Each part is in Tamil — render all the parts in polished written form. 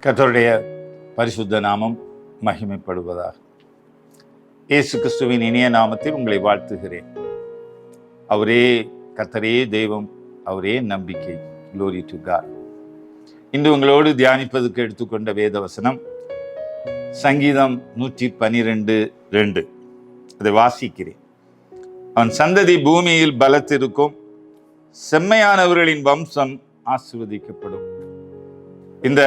கர்த்தருடைய பரிசுத்த நாமம் மகிமைப்படுவதாக. இயேசு கிறிஸ்துவின் இனிய நாமத்தில் உங்களை வாழ்த்துகிறேன். அவரே கர்த்தரே தெய்வம், அவரே நம்பிக்கை. Glory to God. இன்று உங்களோடு தியானிப்பதற்கு எடுத்துக்கொண்ட வேத வசனம் சங்கீதம் 112:2. அதை வாசிக்கிறேன். அவன் சந்ததி பூமியில் பலத்திருக்கும், செம்மையானவர்களின் வம்சம் ஆசீர்வதிக்கப்படும். இந்த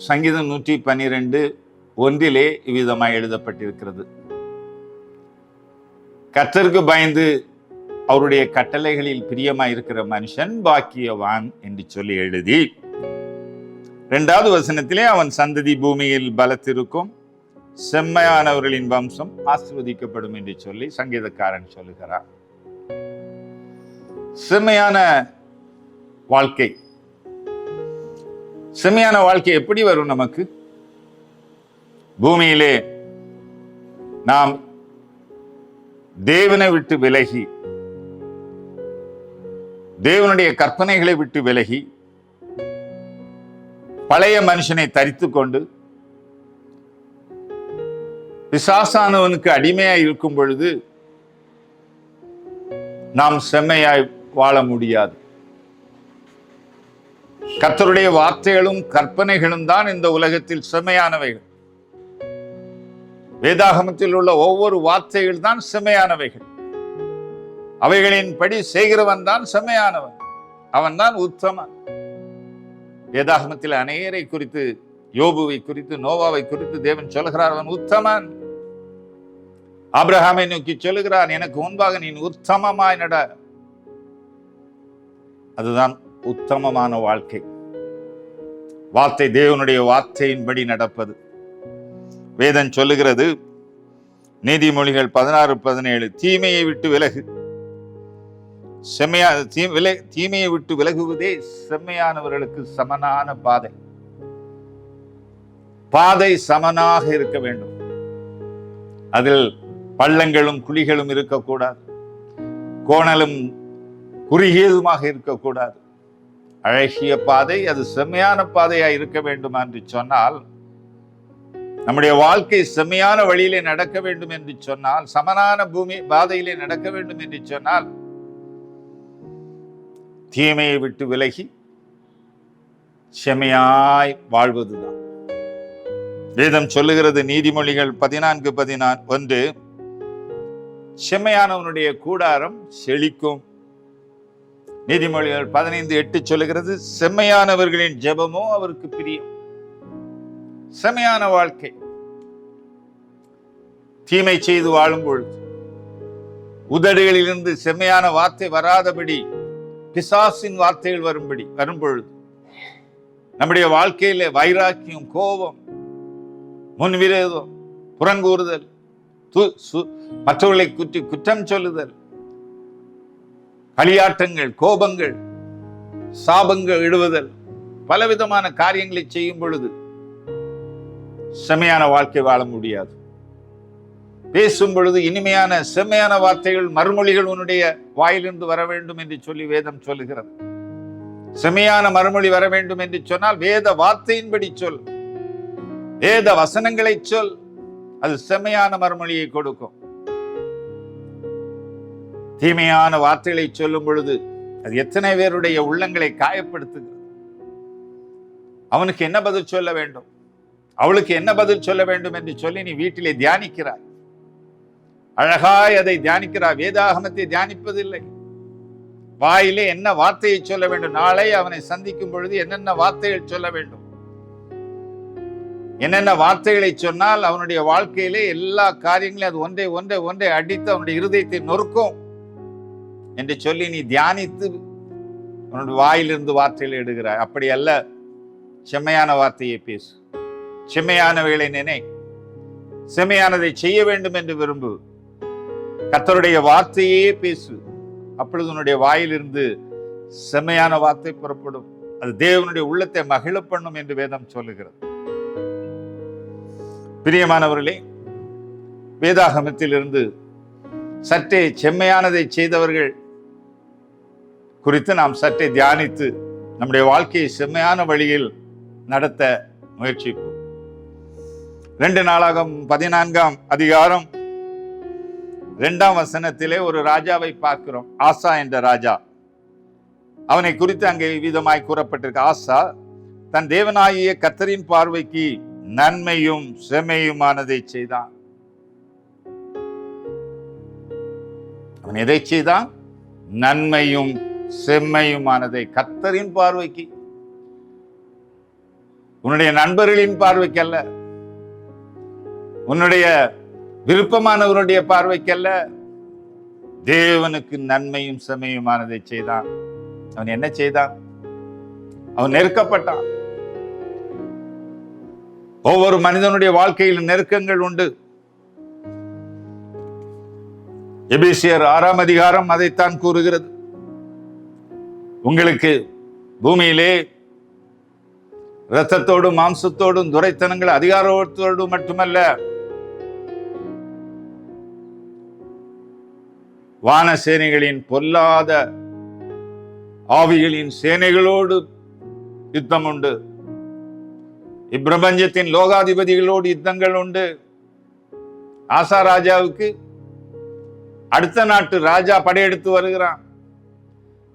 சங்கீதம் 112:1 இவ்விதமாய் எழுதப்பட்டிருக்கிறது. கர்த்தருக்கு பயந்து அவருடைய கட்டளைகளில் பிரியமாய் இருக்கிற மனுஷன் பாக்கியவான் என்று சொல்லி எழுதி, 2வது வசனத்திலே அவன் சந்ததி பூமியில் பலத்திருக்கும், செம்மையானவர்களின் வம்சம் ஆசீர்வதிக்கப்படும் என்று சொல்லி சங்கீதக்காரன் சொல்லுகிறார். செம்மையான வாழ்க்கை, செம்மையான வாழ்க்கை எப்படி வரும் நமக்கு? பூமியிலே நாம் தேவனை விட்டு விலகி, தேவனுடைய கற்பனைகளை விட்டு விலகி, பழைய மனுஷனை தரித்து கொண்டு பிசாசானவனுக்கு அடிமையாய் இருக்கும் பொழுது நாம் செம்மையாய் வாழ முடியாது. கர்த்தருடைய வார்த்தைகளும் கற்பனைகளும் தான் இந்த உலகத்தில் செம்மையானவைகள். வேதாகமத்தில் உள்ள ஒவ்வொரு வார்த்தைகள் தான் செம்மையானவைகள். அவைகளின் படி செய்கிறவன் தான் செம்மையானவன், அவன் தான் உத்தமன். வேதாகமத்தில் அநேகரை குறித்து, யோபுவை குறித்து, நோவாவை குறித்து தேவன் சொல்லுகிறார், அவன் உத்தமன். ஆபிரகாமை நோக்கி சொல்லுகிறான், எனக்கு முன்பாக நீ உத்தமமாய் நட. அதுதான் உத்தமமான வாழ்க்கை. வார்த்தை, தேவனுடைய வார்த்தையின்படி நடப்பது. வேதம் சொல்லுகிறது, நீதிமொழிகள் 16:17, தீமையை விட்டு விலகு, தீமையை விட்டு விலகுவதே செம்மையானவர்களுக்கு சமனான பாதை. பாதை சமனாக இருக்க வேண்டும். அதில் பள்ளங்களும் குழிகளும் இருக்கக்கூடாது, கோணலும் குறுகியதுமாக இருக்கக்கூடாது. அழகிய பாதை, அது செம்மையான பாதையாய் இருக்க வேண்டும் என்று சொன்னால், நம்முடைய வாழ்க்கை செம்மையான வழியிலே நடக்க வேண்டும் என்று சொன்னால், சமனான பூமி பாதையிலே நடக்க வேண்டும் என்று சொன்னால், தீமையை விட்டு விலகி செம்மையாய் வாழ்வதுதான். வேதம் சொல்லுகிறது, நீதிமொழிகள் 14:1, செம்மையானவனுடைய கூடாரம் செழிக்கும். நீதிமொழிகள் 15:8 சொல்லுகிறது, செம்மையானவர்களின் ஜெபமோ அவருக்கு பிரியம். செம்மையான வாழ்க்கை. தீமை செய்து வாழும் பொழுது உதடுகளிலிருந்து செம்மையான வார்த்தை வராதபடி பிசாசின் வார்த்தைகள் வரும் பொழுது நம்முடைய வாழ்க்கையில வைராக்கியம், கோபம், முன்விரோதம், புறங்கூறுதல், மற்றவர்களை குற்றம் சொல்லுதல், களியாட்டங்கள், கோபங்கள், சாபங்கள் இடுவதல், பலவிதமான காரியங்களை செய்யும் பொழுது செம்மையான வாழ்க்கை வாழ முடியாது. பேசும் பொழுது இனிமையான செம்மையான வார்த்தைகள், மறுமொழிகள் உன்னுடைய வாயிலிருந்து வர வேண்டும் என்று சொல்லி வேதம் சொல்லுகிறது. செம்மையான மறுமொழி வர வேண்டும் என்று சொன்னால் வேத வார்த்தையின்படி சொல், வேத வசனங்களை சொல். அது செம்மையான மறுமொழியை கொடுக்கும். தீமையான வார்த்தைகளை சொல்லும் பொழுது அது எத்தனை பேருடைய உள்ளங்களை காயப்படுத்துகிறது. அவனுக்கு என்ன பதில் சொல்ல வேண்டும், அவளுக்கு என்ன பதில் சொல்ல வேண்டும் என்று சொல்லி நீ வீட்டிலே தியானிக்கிறாய். அழகாய் அதை தியானிக்கிறாய். வேதாகமத்தை தியானிப்பதில்லை. வாயிலே என்ன வார்த்தையை சொல்ல வேண்டும், நாளை அவனை சந்திக்கும் பொழுது என்னென்ன வார்த்தைகள் சொல்ல வேண்டும், என்னென்ன வார்த்தைகளை சொன்னால் அவனுடைய வாழ்க்கையிலே எல்லா காரியங்களையும் அது ஒன்றை ஒன்றை ஒன்றை அடித்து அவனுடைய இருதயத்தை நொறுக்கும் என்று சொல்லி நீ தியானித்து உன்னுடைய வாயிலிருந்து வார்த்தைகளை எடுகிறாய். அப்படி அல்ல. செம்மையான வார்த்தையை பேசு, செம்மையானவைகளை நினை, செம்மையானதை செய்ய வேண்டும் என்று விரும்பு. கர்த்தருடைய வார்த்தையே பேசு. அப்பொழுது உன்னுடைய வாயிலிருந்து செம்மையான வார்த்தை புறப்படும். அது தேவனுடைய உள்ளத்தை மகிழ பண்ணும் என்று வேதம் சொல்லுகிறது. பிரியமானவர்களே, வேதாகமத்தில் இருந்து சற்றே செம்மையானதை செய்தவர்கள் குறித்து நாம் சற்றே தியானித்து நம்முடைய வாழ்க்கையை செம்மையான வழியில் நடத்த முயற்சிப்போம். 2 நாளாகமம் 14ஆம் அதிகாரம் 2ஆம் வசனத்திலே ஒரு ராஜாவை பார்க்கிறோம். ஆசா என்ற ராஜா. அவனை குறித்து அங்கே விதமாய் கூறப்பட்டிருக்கு. ஆசா தன் தேவனாகிய கர்த்தரின் பார்வைக்கு நன்மையும் செம்மையுமானதை செய்தான். அவன் எதை செய்தான்? நன்மையும் செம்மையுமானதை. கர்த்தரின் பார்வைக்கு, உன்னுடைய நண்பர்களின் பார்வைக்கு அல்ல, உன்னுடைய விருப்பமானவருடைய பார்வைக்கல்ல, தேவனுக்கு நன்மையும் செம்மையுமானதை செய்தான். அவன் என்ன செய்தான்? அவன் நெருக்கப்பட்டான். ஒவ்வொரு மனிதனுடைய வாழ்க்கையில் நெருக்கங்கள் உண்டு. எபேசியர் 6ஆம் அதிகாரம் அதைத்தான் கூறுகிறது. உங்களுக்கு பூமியிலே இரத்தத்தோடும் மாம்சத்தோடும் துரைத்தனங்கள் அதிகாரத்தோடும் மட்டுமல்ல, வான சேனைகளின் பொல்லாத ஆவிகளின் சேனைகளோடு யுத்தம் உண்டு. இப்பிரபஞ்சத்தின் லோகாதிபதிகளோடு யுத்தங்கள் உண்டு. ஆசா ராஜாவுக்கு அடுத்த நாட்டு ராஜா படையெடுத்து வருகிறான்.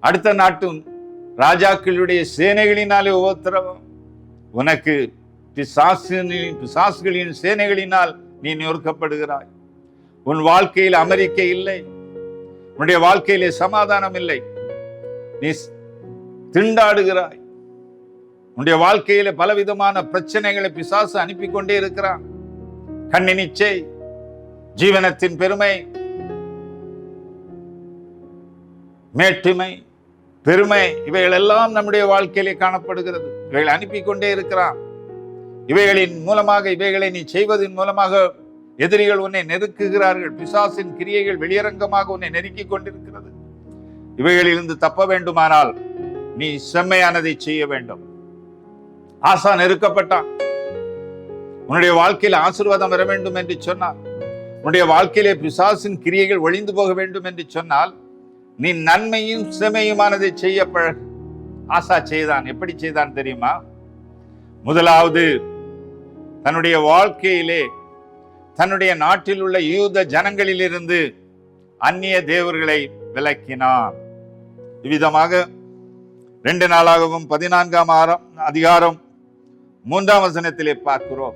அடுத்த நாட்டு ராஜாக்களுடைய சேனைகளினாலே உபத்திரவம். உனக்கு பிசாசுகளின் சேனைகளினால் நீ நொறுக்கப்படுகிறாய். உன் வாழ்க்கையில் அமெரிக்கை இல்லை, உன்னுடைய வாழ்க்கையிலே சமாதானம் இல்லை, நீ திண்டாடுகிறாய். உன்னுடைய வாழ்க்கையில பலவிதமான பிரச்சனைகளை பிசாசு அனுப்பி கொண்டே இருக்கிறான். கண்ணின் இச்சை, ஜீவனத்தின் பெருமை, மேட்டுமை, பெருமை, இவைகள் எல்லாம் நம்முடைய வாழ்க்கையிலே காணப்படுகிறது. இவைகளை அனுப்பி கொண்டே இருக்கிறான். இவைகளின் மூலமாக, இவைகளை நீ செய்வதன் மூலமாக எதிரிகள் உன்னை நெருக்குகிறார்கள். பிசாசின் கிரியைகள் வெளியரங்கமாக உன்னை நெருக்கிக் கொண்டிருக்கிறது. இவைகளிலிருந்து தப்ப வேண்டுமானால் நீ செம்மையானதை செய்ய வேண்டும். ஆசா நெருக்கப்பட்டான். உன்னுடைய வாழ்க்கையில் ஆசீர்வாதம் வர வேண்டும் என்று சொன்னால், உன்னுடைய வாழ்க்கையிலே பிசாசின் கிரியைகள் ஒழிந்து போக வேண்டும் என்று சொன்னால், நீ நன்மையும் செம்மையுமானதை செய்ய பழகு. ஆசா செய்தான். எப்படி செய்தான் தெரியுமா? முதலாவது, தன்னுடைய வாழ்க்கையிலே தன்னுடைய நாட்டில் உள்ள யூத ஜனங்களிலிருந்து அந்நிய தேவர்களை விலக்கினான். இவ்விதமாக 2 நாளாகவும் 14ஆம் அதிகாரம் 3ஆம் வசனத்திலே பார்க்கிறோம்.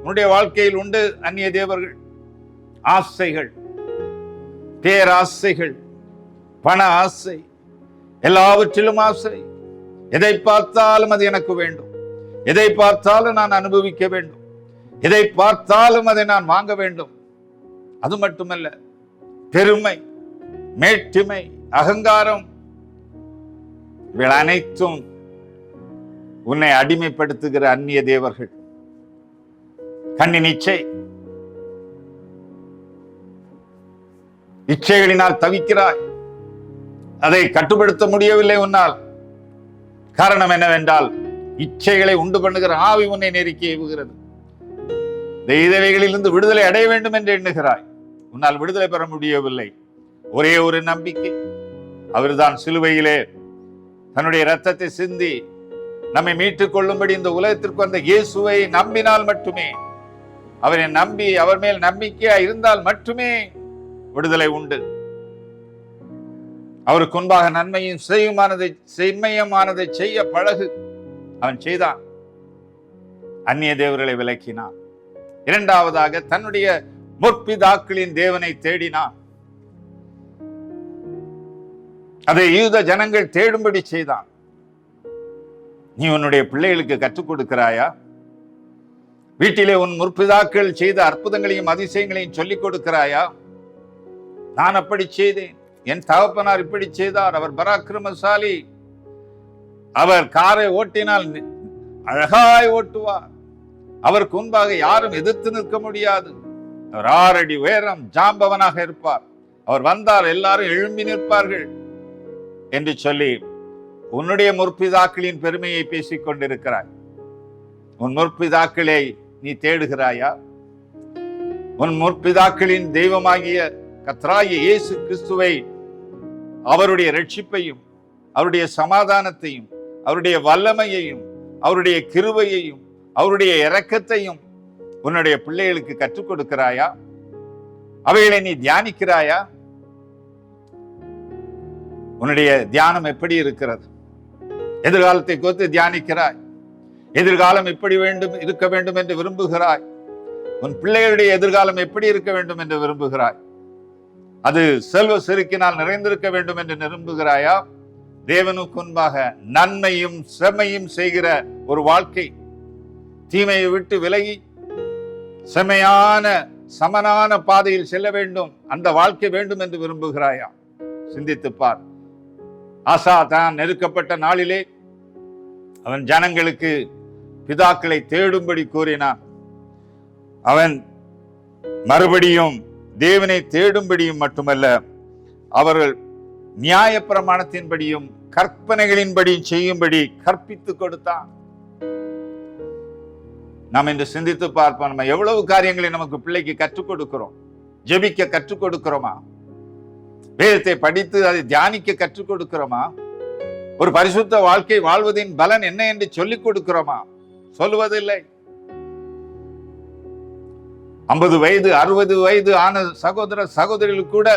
உன்னுடைய வாழ்க்கையில் உண்டு அந்நிய தேவர்கள், ஆசைகள், பேராசைகள், பண ஆசை, எல்லாவற்றிலும் ஆசை. எதை பார்த்தாலும் அது எனக்கு வேண்டும், எதை பார்த்தாலும் நான் அனுபவிக்க வேண்டும், எதை பார்த்தாலும் அதை நான் வாங்க வேண்டும். அது மட்டுமல்ல, பெருமை, மேட்டுமை, அகங்காரம், இவை அனைத்தும் உன்னை அடிமைப்படுத்துகிற அந்நிய தேவர்கள். கண்ணின் இச்சை, இச்சைகளினால் தவிக்கிறாய், அதை கட்டுப்படுத்த முடியவில்லை உன்னால். காரணம் என்னவென்றால், இச்சைகளை உண்டு பண்ணுகிற ஆவி உன்னை நெருக்கி ஏவுகிறது. இவைகளிலிருந்து விடுதலை அடைய வேண்டும் என்று எண்ணுகிறாய். உன்னால் விடுதலை பெற முடியவில்லை. ஒரே ஒரு நம்பிக்கை, அவர்தான் சிலுவையிலே தன்னுடைய இரத்தத்தை சிந்தி நம்மை மீட்டுக் கொள்ளும்படி இந்த உலகத்திற்கு வந்த இயேசுவை நம்பினால் மட்டுமே, அவரை நம்பி அவர் மேல் நம்பிக்கையா இருந்தால் மட்டுமே விடுதலை உண்டு. அவருக்கு முன்பாக நன்மையும் செம்மையுமானதை செய்ய பழகு. அவன் செய்தான். அந்நிய தேவர்களை விலக்கினான். இரண்டாவதாக, தன்னுடைய முற்பிதாக்களின் தேவனை தேடினான். அதை யூத ஜனங்கள் தேடும்படி செய்தான். நீ உன்னுடைய பிள்ளைகளுக்கு கற்றுக் கொடுக்கிறாயா? வீட்டிலே உன் முற்பிதாக்கள் செய்த அற்புதங்களையும் அதிசயங்களையும் சொல்லிக் கொடுக்கிறாயா? நான் அப்படி செய்தேன், என் தகப்பனார் இப்படி செய்தார், அவர் பராக்கிரமசாலி, அவர் காரை ஓட்டினால் அழகாய் ஓட்டுவார், அவருக்கு முன்பாக யாரும் எதிர்த்து நிற்க முடியாது, அவர் 6 அடி உயரம், ஜாம்பவனாக இருப்பார், அவர் வந்தால் எல்லாரும் எழும்பி நிற்பார்கள் என்று சொல்லி உன்னுடைய முற்பிதாக்களின் பெருமையை பேசிக் கொண்டிருக்கிறாய். உன் முற்பிதாக்களை நீ தேடுகிறாயா? உன் முற்பிதாக்களின் தெய்வமாகிய கர்த்தராகிய இயேசு கிறிஸ்துவை, அவருடைய ரட்சிப்பையும், அவருடைய சமாதானத்தையும், அவருடைய வல்லமையையும், அவருடைய கிருபையையும், அவருடைய இரக்கத்தையும் உன்னுடைய பிள்ளைகளுக்கு கற்றுக் கொடுக்கிறாயா? அவைகளை நீ தியானிக்கிறாயா? உன்னுடைய தியானம் எப்படி இருக்கிறது? எதிர்காலத்தை குறித்து தியானிக்கிறாய்? எதிர்காலம் எப்படி இருக்க வேண்டும் என்று விரும்புகிறாய்? உன் பிள்ளைகளுடைய எதிர்காலம் எப்படி இருக்க வேண்டும் என்று விரும்புகிறாய்? அது செல்வ செருக்கினால் நிறைந்திருக்க வேண்டும் என்று விரும்புகிறாயா? தேவனுக்கு முன்பாக நன்மையும் செம்மையும் செய்கிற ஒரு வாழ்க்கை, தீமையை விட்டு விலகி செம்மையான சமனான பாதையில் செல்ல வேண்டும், அந்த வாழ்க்கை வேண்டும் என்று விரும்புகிறாயா? சிந்தித்துப்பார். ஆசா தான் நெருக்கப்பட்ட நாளிலே அவன் ஜனங்களுக்கு பிதாக்களை தேடும்படி கூறினான். அவன் மறுபடியும் தேவனை தேடும்படியும் மட்டுமல்ல, அவர்கள் நியாய பிரமாணத்தின்படியும் கற்பனைகளின்படியும் செய்யும்படி கற்பித்துக் கொடுத்தான். நாம் இன்று சிந்தித்து பார்ப்போம். நம்ம எவ்வளவு காரியங்களை நமக்கு பிள்ளைக்கு கற்றுக் கொடுக்கிறோம். ஜெபிக்க கற்றுக் கொடுக்கிறோமா? வேதத்தை படித்து அதை தியானிக்க கற்றுக் கொடுக்கிறோமா? ஒரு பரிசுத்த வாழ்க்கை வாழ்வதின் பலன் என்ன என்று சொல்லிக் கொடுக்கிறோமா? சொல்லுவதில்லை. 50 வயது 60 வயது ஆன சகோதர சகோதரிகள் கூட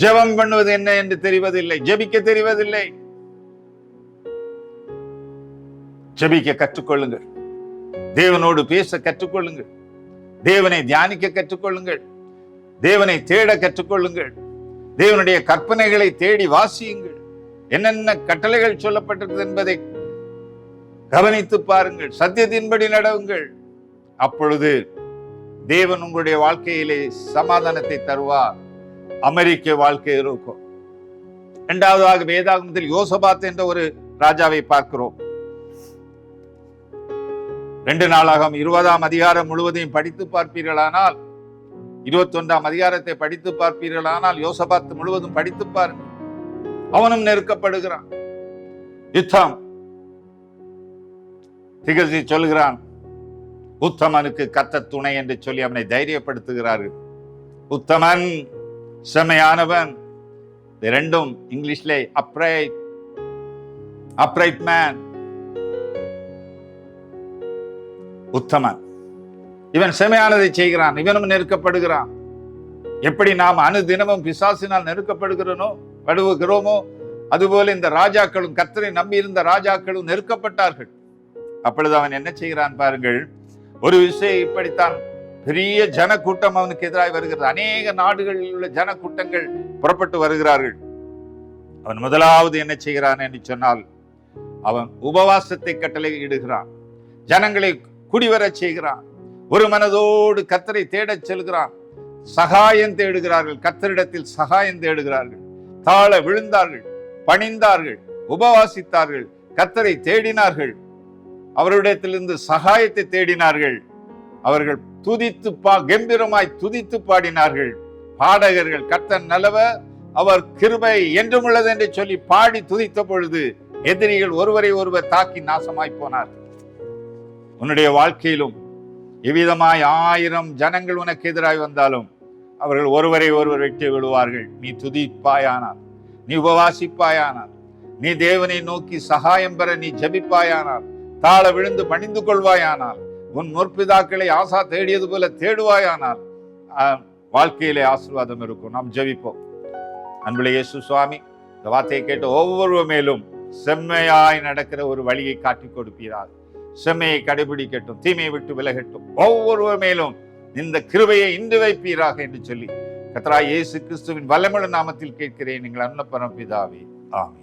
ஜெபம் பண்ணுவது என்ன என்று தெரிவதில்லை, ஜெபிக்க தெரிவதில்லை. ஜெபிக்க கற்றுக்கொள்ளுங்கள். தேவனோடு பேச கற்றுக்கொள்ளுங்கள். தேவனை தியானிக்க கற்றுக்கொள்ளுங்கள். தேவனை தேட கற்றுக்கொள்ளுங்கள். தேவனுடைய கற்பனைகளை தேடி வாசியுங்கள். என்னென்ன கட்டளைகள் சொல்லப்பட்டிருக்கிறது என்பதை கவனித்து பாருங்கள். சத்தியத்தின்படி நடவுங்கள். அப்பொழுது தேவன் உங்களுடைய வாழ்க்கையிலே சமாதானத்தை தருவார். அமெரிக்க வாழ்க்கை இருக்கும். இரண்டாவதாக வேதாகமத்தில் யோசபாத் என்ற ஒரு ராஜாவை பார்க்கிறோம். 2 நாளாகம் 20ஆம் அதிகாரம் முழுவதையும் படித்து பார்ப்பீர்களானால், 21ஆம் அதிகாரத்தை படித்து பார்ப்பீர்களானால், யோசபாத் முழுவதும் படித்து பாருங்கள். அவனும் நெருக்கப்படுகிறான். யுத்தம். திகழ்ச்சி சொல்கிறான், உத்தமனுக்கு கர்த்தர் துணை என்று சொல்லி அவனை தைரியப்படுத்துகிறார்கள். உத்தமன், செம்மையானவன். ரெண்டும் இங்கிலீஷ்ல அப்ரைட் மேன், உத்தமன். இவன் செம்மையானதை செய்கிறான், இவனும் நெருக்கப்படுகிறான். எப்படி நாம் அனுதினமும் பிசாசினால் நெருக்கப்படுகிறோமோ அதுபோல இந்த ராஜாக்களும், கர்த்தரை நம்பி இருந்த ராஜாக்களும் நெருக்கப்பட்டார்கள். அப்பொழுது அவன் என்ன செய்கிறான் பாருங்கள். ஒரு விஷயம் இப்படித்தான், பெரிய ஜன கூட்டம் அவனுக்கு எதிராக வருகிறது. அநேக நாடுகளில் உள்ள ஜன கூட்டங்கள் புறப்பட்டு வருகிறார்கள். அவன் முதலாவது என்ன செய்கிறான் என்று சொன்னால், அவன் உபவாசத்தை கட்டளையிடுகிறான். ஜனங்களை குடிவரச் செய்கிறான். ஒரு மனதோடு கர்த்தரை தேடச் செல்கிறான். சகாயம் தேடுகிறார்கள். கர்த்தரிடத்தில் சகாயம் தேடுகிறார்கள். தாழ விழுந்தார்கள், பணிந்தார்கள், உபவாசித்தார்கள், கர்த்தரை தேடினார்கள், அவரிடத்திலிருந்து சகாயத்தை தேடினார்கள். அவர்கள் கம்பீரமாய் துதித்து பாடினார்கள். பாடகர்கள் கர்த்தர் நல்லவர், அவர் கிருபை என்றும் உள்ளது என்று சொல்லி பாடி துதித்த பொழுது எதிரிகள் ஒருவரை ஒருவர் தாக்கி நாசமாய் போனார்கள். உன்னுடைய வாழ்க்கையிலும் எவ்விதமாய் 1000 ஜனங்கள் உனக்கு எதிராய் வந்தாலும் அவர்கள் ஒருவரை ஒருவர் வெட்டி விழுவார்கள். நீ துதிப்பாயானால், நீ உபவாசிப்பாயானால், நீ தேவனை நோக்கி சகாயம் பெற நீ ஜெபிப்பாயானால், தாழ விழுந்து பணிந்து கொள்வாயானால், உன் முற்பிதாக்களை ஆசா தேடியது போல தேடுவாயானால் வாழ்க்கையிலே ஆசீர்வாதம் இருக்கும். நாம் ஜெபிப்போம். அன்புள்ள இயேசு சுவாமி, இந்த வார்த்தையை கேட்டு ஒவ்வொரு மேலும் செம்மையாய் நடக்கிற ஒரு வழியை காட்டிக் கொடுப்பீராக. செம்மையை கடைபிடிக்கட்டும், தீமையை விட்டு விலகட்டும். ஒவ்வொரு மேலும் இந்த கிருபையை இன்று வைப்பீராக என்று சொல்லி கர்த்தராகிய இயேசு கிறிஸ்துவின் வல்லமையுள்ள நாமத்தில் கேட்கிறேன், எங்கள் அன்பு பரமபிதாவே, ஆமென்.